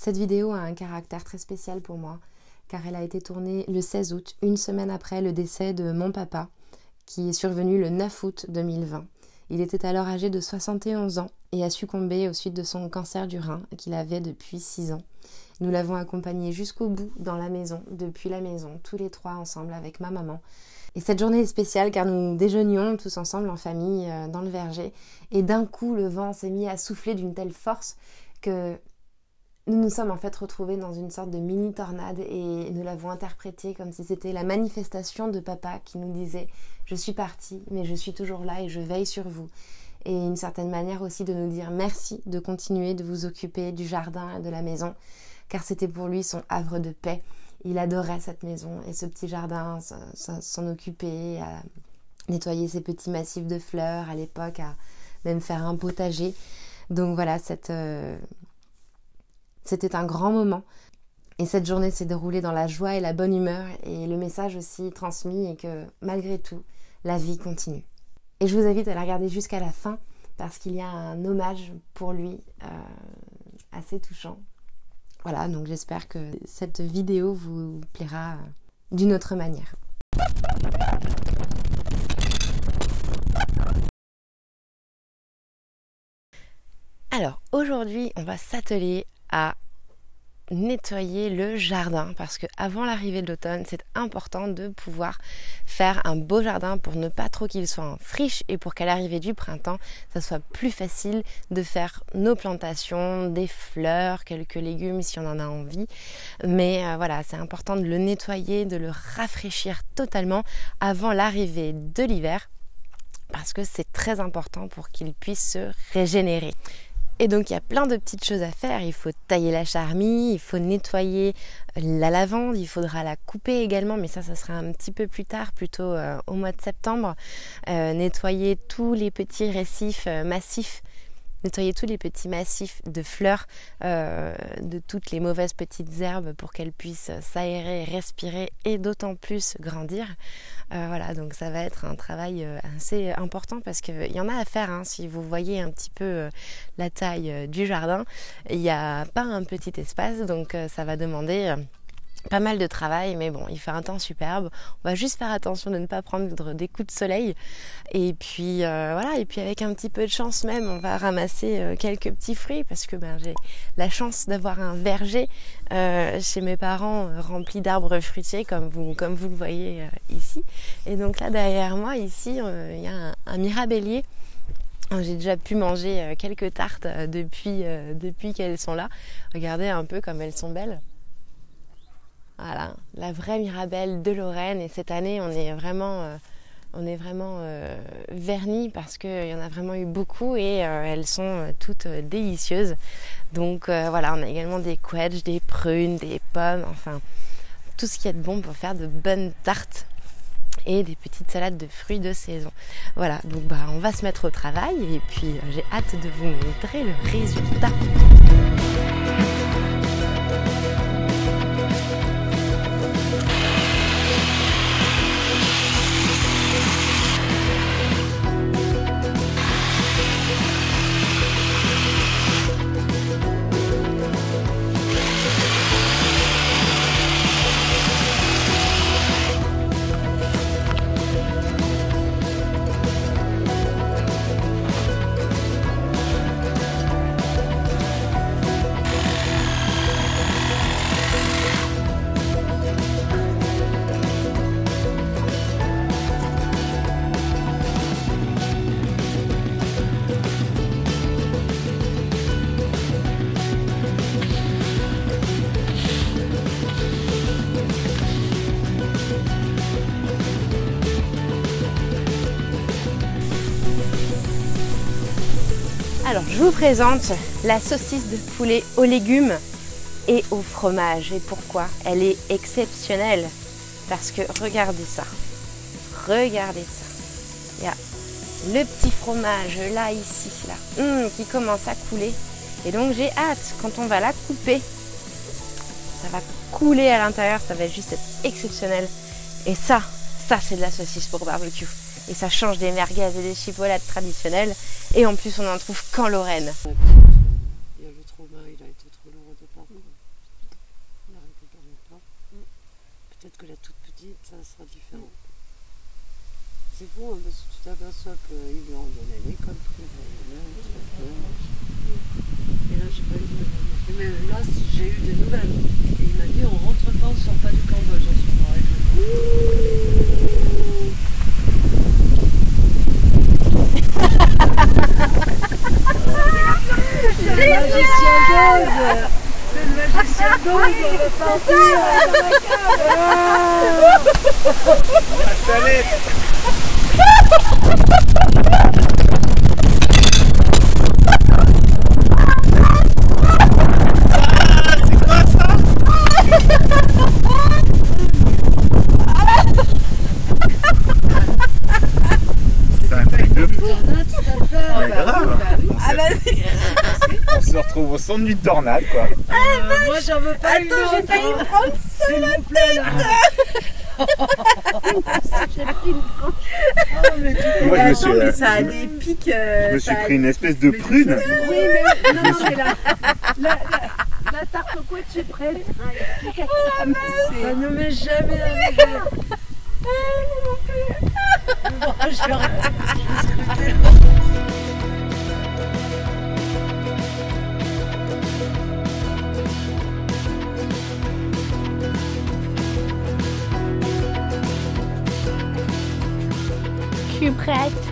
Cette vidéo a un caractère très spécial pour moi, car elle a été tournée le 16 août, une semaine après le décès de mon papa, qui est survenu le 9 août 2020. Il était alors âgé de 71 ans et a succombé aux suites de son cancer du rein qu'il avait depuis 6 ans. Nous l'avons accompagné jusqu'au bout dans la maison, depuis la maison, tous les trois ensemble avec ma maman. Et cette journée est spéciale car nous déjeunions tous ensemble en famille dans le verger et d'un coup le vent s'est mis à souffler d'une telle force que nous nous sommes en fait retrouvés dans une sorte de mini tornade et nous l'avons interprété comme si c'était la manifestation de papa qui nous disait « Je suis partie, mais je suis toujours là et je veille sur vous ». Et une certaine manière aussi de nous dire merci de continuer de vous occuper du jardin et de la maison, car c'était pour lui son havre de paix. Il adorait cette maison et ce petit jardin, s'en occuper, à nettoyer ses petits massifs de fleurs à l'époque, à même faire un potager. Donc voilà, c'était un grand moment. Et cette journée s'est déroulée dans la joie et la bonne humeur. Et le message aussi transmis est que malgré tout, la vie continue. Et je vous invite à la regarder jusqu'à la fin parce qu'il y a un hommage pour lui assez touchant. Voilà, donc j'espère que cette vidéo vous plaira d'une autre manière. Alors, aujourd'hui, on va s'atteler à nettoyer le jardin parce que avant l'arrivée de l'automne, c'est important de pouvoir faire un beau jardin pour ne pas trop qu'il soit en friche et pour qu'à l'arrivée du printemps, ça soit plus facile de faire nos plantations, des fleurs, quelques légumes si on en a envie. Mais voilà, c'est important de le nettoyer, de le rafraîchir totalement avant l'arrivée de l'hiver parce que c'est très important pour qu'il puisse se régénérer. Et donc il y a plein de petites choses à faire, il faut tailler la charmille, il faut nettoyer la lavande, il faudra la couper également, mais ça sera un petit peu plus tard, plutôt au mois de septembre. Nettoyer tous les petits récifs massifs, nettoyer tous les petits massifs de fleurs, de toutes les mauvaises petites herbes pour qu'elles puissent s'aérer, respirer et d'autant plus grandir. Voilà, donc ça va être un travail assez important parce qu'il y en a à faire. Si vous voyez un petit peu la taille du jardin, il n'y a pas un petit espace, donc ça va demander pas mal de travail, mais bon, il fait un temps superbe. On va juste faire attention de ne pas prendre des coups de soleil. Et puis voilà, et puis avec un petit peu de chance même, on va ramasser quelques petits fruits parce que j'ai la chance d'avoir un verger chez mes parents rempli d'arbres fruitiers comme vous le voyez ici. Et donc là derrière moi, ici, il y a un mirabellier. J'ai déjà pu manger quelques tartes depuis qu'elles sont là. Regardez un peu comme elles sont belles. Voilà, la vraie Mirabelle de Lorraine et cette année on est vraiment vernis parce qu'il y en a vraiment eu beaucoup et elles sont toutes délicieuses. Donc voilà, on a également des quetchs, des prunes, des pommes, enfin tout ce qu'il y a de bon pour faire de bonnes tartes et des petites salades de fruits de saison. Voilà, donc on va se mettre au travail et puis j'ai hâte de vous montrer le résultat. Alors, je vous présente la saucisse de poulet aux légumes et au fromage. Et pourquoi? Elle est exceptionnelle. Parce que regardez ça. Regardez ça. Il y a le petit fromage là, ici, là, qui commence à couler. Et donc, j'ai hâte, quand on va la couper, ça va couler à l'intérieur. Ça va juste être exceptionnel. Et ça c'est de la saucisse pour barbecue. Et ça change des merguez et des chipolades traditionnelles. Et en plus, on en trouve qu'en Lorraine. Il y a le Romain, il a été trop lourd au départ. Quoi. Il a récupéré pas. Peut-être que la toute petite, ça sera différent. C'est fou, hein, parce que tu t'aperçois qu'ils lui ont donné l'école privée. Et là, j'ai pas eu de nouvelles. Mais là, j'ai eu des nouvelles. Et il m'a dit, on rentre pas, on sort pas du Cambodge en ce moment avec le C'est le magicien d'Oz. C'est le magicien d'Oz, on va partir. La salette. C'est quoi ça? C'est un truc de fou. Ah, Grave. Ah vas-y. On se retrouve au centre d'une tornade, quoi. moi, j'en veux pas. Attends, j'ai failli me prendre sur la tête. Moi, je me suis, mais ça a des pics. je me suis pris une espèce de prune. Oui, mais non, mais la tarte au couette, c'est prête. Ça ne m'est jamais arrivé. Moi, j'aurais scruté. Je suis prête.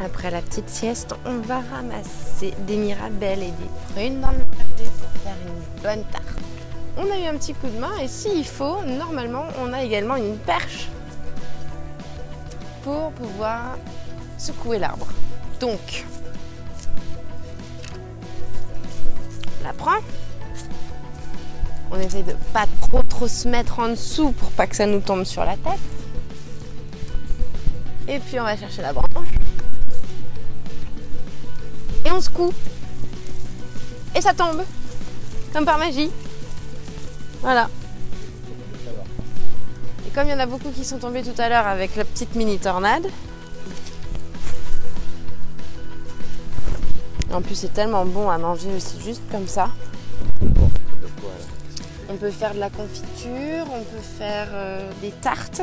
Après la petite sieste, on va ramasser des mirabelles et des prunes dans le jardin pour faire une bonne tarte. On a eu un petit coup de main et s'il faut, normalement, on a également une perche pour pouvoir secouer l'arbre. Donc, on la prend. On essaie de pas trop se mettre en dessous pour pas que ça nous tombe sur la tête. Et puis on va chercher la branche. Et on secoue. Et ça tombe. Comme par magie. Voilà. Et comme il y en a beaucoup qui sont tombés tout à l'heure avec la petite mini tornade. En plus c'est tellement bon à manger aussi juste comme ça. On peut faire de la confiture, on peut faire des tartes.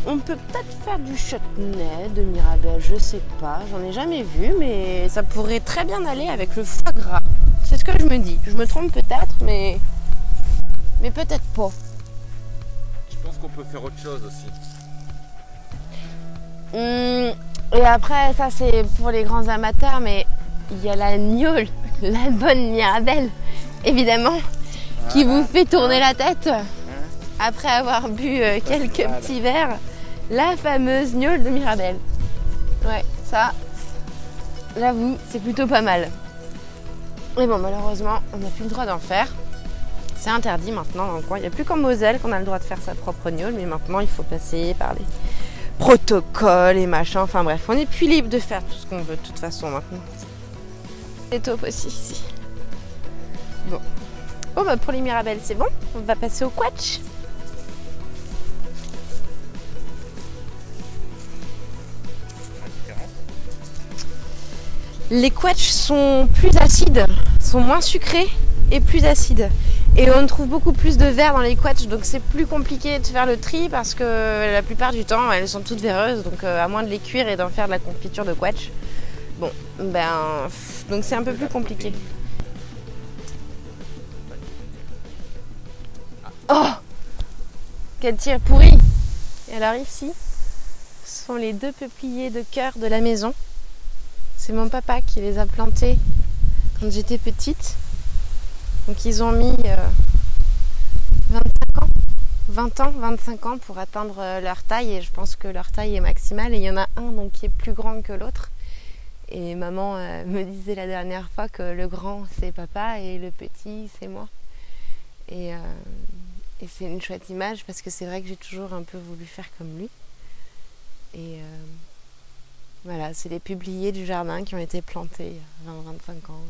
On peut peut-être faire du chutney de mirabelle, je sais pas, j'en ai jamais vu, mais ça pourrait très bien aller avec le foie gras. C'est ce que je me dis. Je me trompe peut-être, mais peut-être pas. Je pense qu'on peut faire autre chose aussi. Et après, ça c'est pour les grands amateurs, mais il y a la gnôle, la bonne mirabelle, évidemment, qui vous fait tourner la tête après avoir bu quelques petits verres. La fameuse gnôle de mirabelle. Ouais, ça, j'avoue, c'est plutôt pas mal. Mais bon, malheureusement, on n'a plus le droit d'en faire. C'est interdit maintenant dans le coin. Il n'y a plus qu'en Moselle qu'on a le droit de faire sa propre gnôle, mais maintenant il faut passer par les protocoles et machin. Enfin bref, on n'est plus libre de faire tout ce qu'on veut de toute façon maintenant. C'est top aussi ici. Bon. Bon bah pour les mirabelles c'est bon, on va passer au quatch. Les quatchs sont plus acides, sont moins sucrés et plus acides. Et on trouve beaucoup plus de verre dans les quatchs, donc c'est plus compliqué de faire le tri parce que la plupart du temps elles sont toutes véreuses, donc à moins de les cuire et d'en faire de la confiture de quatch. Bon, ben, donc c'est un peu plus compliqué. Oh, quel tir pourri! Et alors ici, ce sont les 2 peupliers de cœur de la maison. C'est mon papa qui les a plantés quand j'étais petite. Donc ils ont mis 25 ans pour atteindre leur taille et je pense que leur taille est maximale. Et il y en a un donc, qui est plus grand que l'autre. Et maman me disait la dernière fois que le grand c'est papa et le petit c'est moi. Et c'est une chouette image parce que c'est vrai que j'ai toujours un peu voulu faire comme lui. Et voilà, c'est les peupliers du jardin qui ont été plantés il y a 20-25 ans.